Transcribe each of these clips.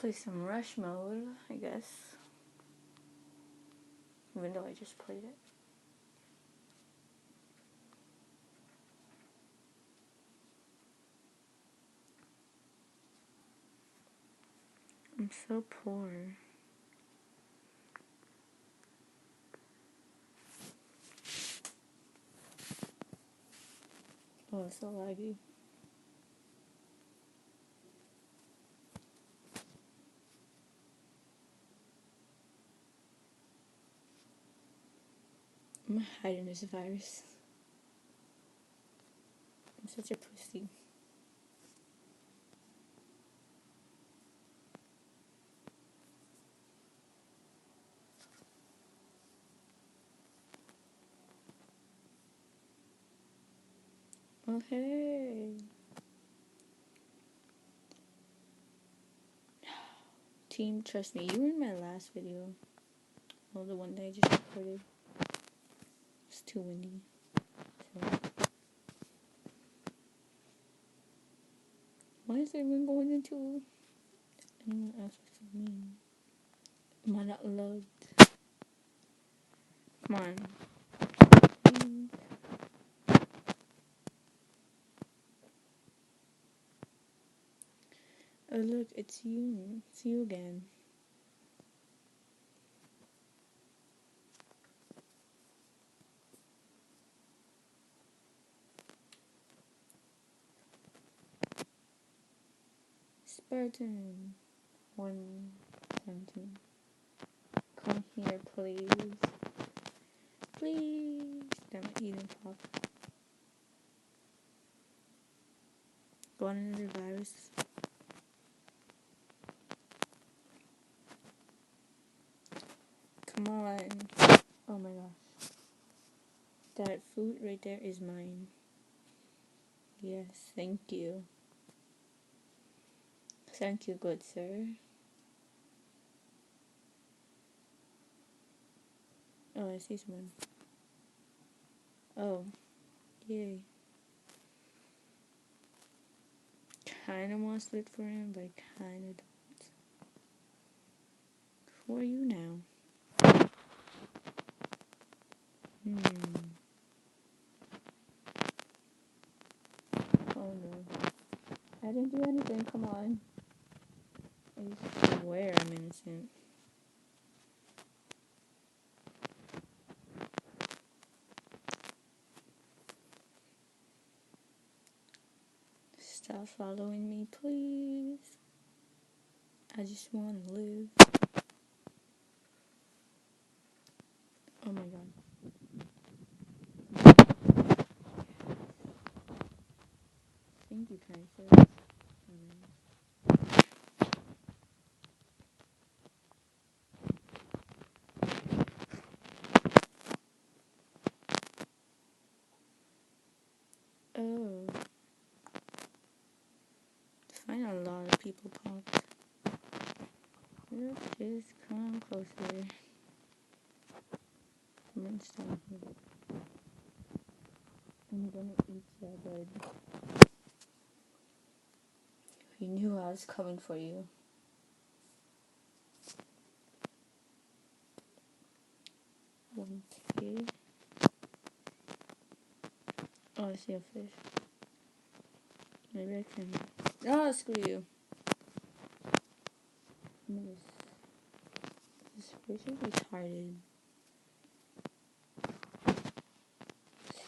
play some Rush mode, I guess. Even though I just played it. I'm so poor. Oh, it's so laggy. I'm hiding this virus. I'm such a pussy. Okay. Team, trust me, you were in my last video. Well, the one that I just recorded. It's too windy. So. Why is everyone going into anyone else for me? Am I not loved? Come on. Please. Oh look, it's you. It's you again. Spartan 117. Come here, please. Please. Damn it, eating pop. Go on another virus. Come on. Oh my gosh. That food right there is mine. Yes, thank you. Thank you, good sir. Oh, I see someone. Oh, yay. Kinda want to split for him, but kinda don't. Who are you now? Oh no. I didn't do anything, come on. I swear I'm innocent. Stop following me, please. I just want to live. Oh my god. Thank you, kind sir. Oh. Find a lot of people popped. Let's just come closer. Down here. I'm gonna eat your bud. You knew I was coming for you. Okay. Oh, I see a fish. Maybe I can. Oh, screw you. This fish is retarded.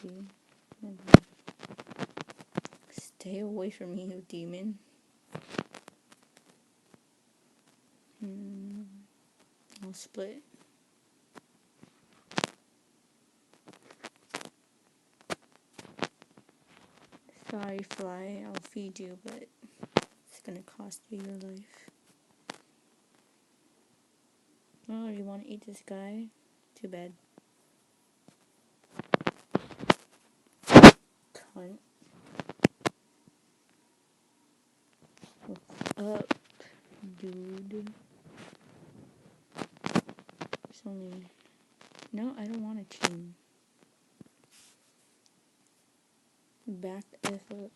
See? Stay away from me, you demon. I'll split. Sorry, fly. I'll feed you, but it's gonna cost you your life. Oh, you want to eat this guy? Too bad. Cunt. What's up, dude? There's only... No, I don't want a team. Back the F up.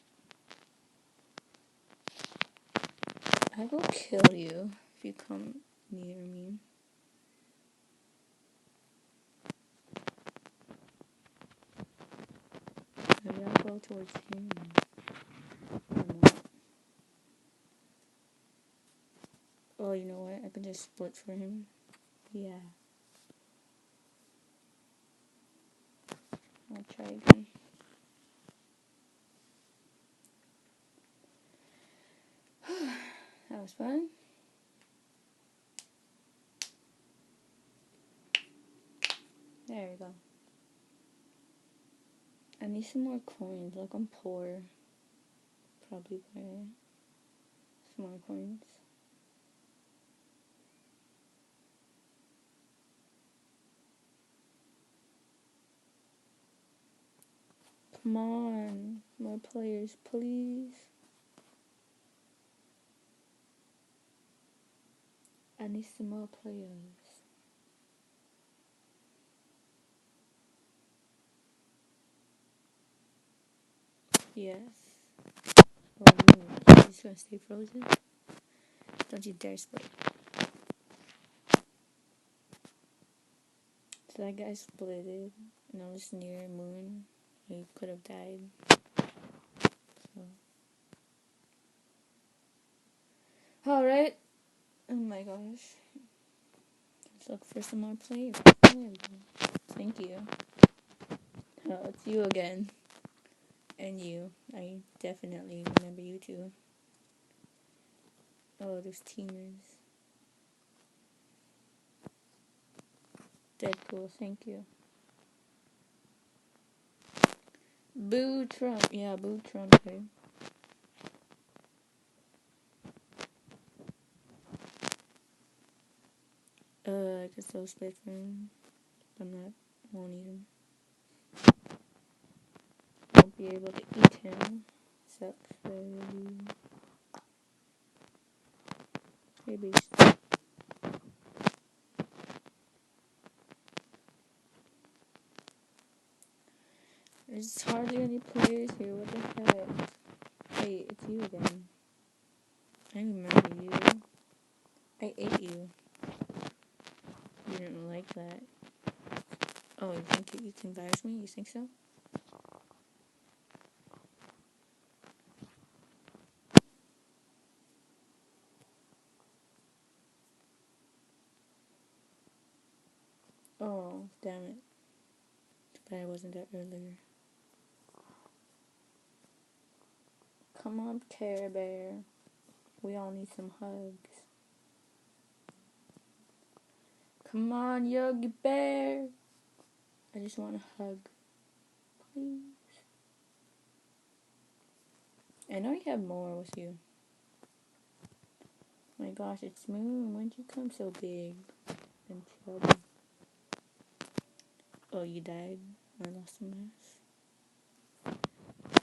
I will kill you. if you come near me. Maybe I'll go towards him. Or not. Oh, you know what? I can just split for him. Yeah. I'll try again. That was fun. There we go. I need some more coins. Like, I'm poor. Probably buy some more coins. Come on. More players, please. I need some more players. Yes. Oh, no. You're just gonna stay frozen? Don't you dare split. So that guy splitted, and I was near moon. He could have died. So. Alright. Oh my gosh. Let's look for some more players. There we go. Thank you. Oh, it's you again. And you. I definitely remember you too. Oh, there's teamers. Deadpool, thank you. Boo Trump. Yeah, boo Trump, okay. I could still split for him. Won't eat him. Won't be able to eat him. Sucks, baby. Hey, beast. There's hardly any players here. What the heck? Hey, it's you again. I remember you. I ate you. You didn't like that. Oh, you think you can virus me? You think so? Oh, damn it. Too bad I wasn't there earlier. Come on, Care Bear. We all need some hugs. Come on, Yogi Bear. I just want a hug. Please. I know you have more with you. Oh my gosh, it's Moon. When'd you come so big and chubby? Oh, you died? I lost some mass.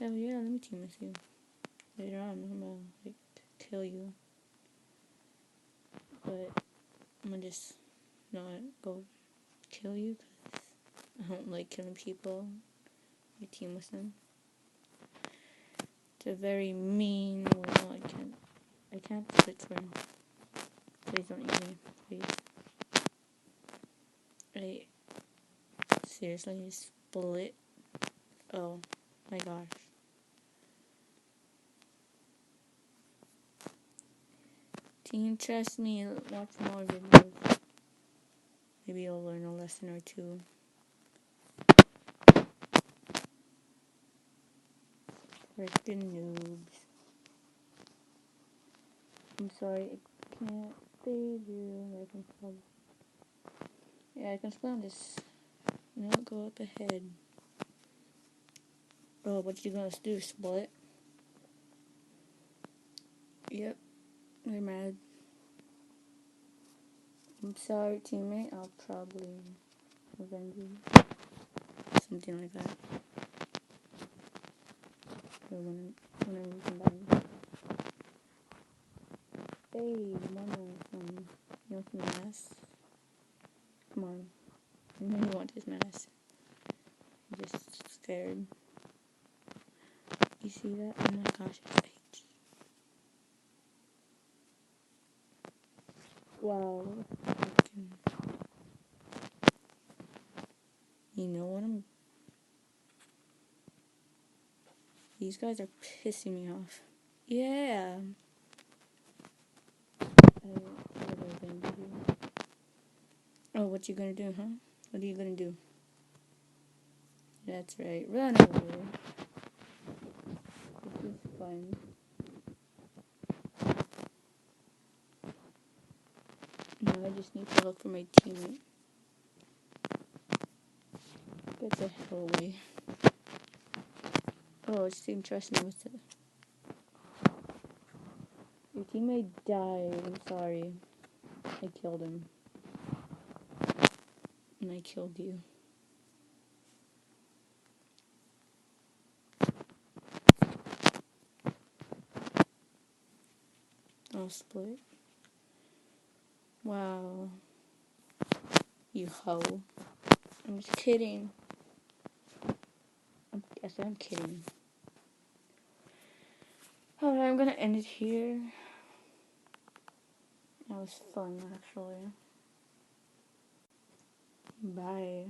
Hell yeah, let me team with you. Later on, I'm gonna, kill you. But I'm gonna just not go kill you because I don't like killing people. I team with them. It's a very mean world. I can't split for him. Please don't use me. Please. Seriously, split. Oh my gosh. Team, trust me, watch more videos. Maybe you'll learn a lesson or two. Freaking noobs. I'm sorry, I can't save you. I can spell. Yeah, I can spell this. No, go up ahead. Oh, what you gonna do? Split? Yep, they're mad. I'm sorry, teammate. I'll probably avenge you. Something like that. Or whenever we combine. Hey, one. You want some mass? Come on. I know you want this mass. I'm just scared. You see that? Oh my gosh, it's H. Wow. You know what These guys are pissing me off. Yeah. What are I gonna do? Oh, what you gonna do, huh? What are you gonna do? That's right. Run over. This is fun. Now I just need to look for my teammate. Get the hell away. Oh, it's interesting. What's it? Your teammate died. I'm sorry. I killed him. And I killed you. I'll split. Wow. You hoe. I'm just kidding. I'm kidding. Alright, I'm gonna end it here. That was fun, actually. Bye.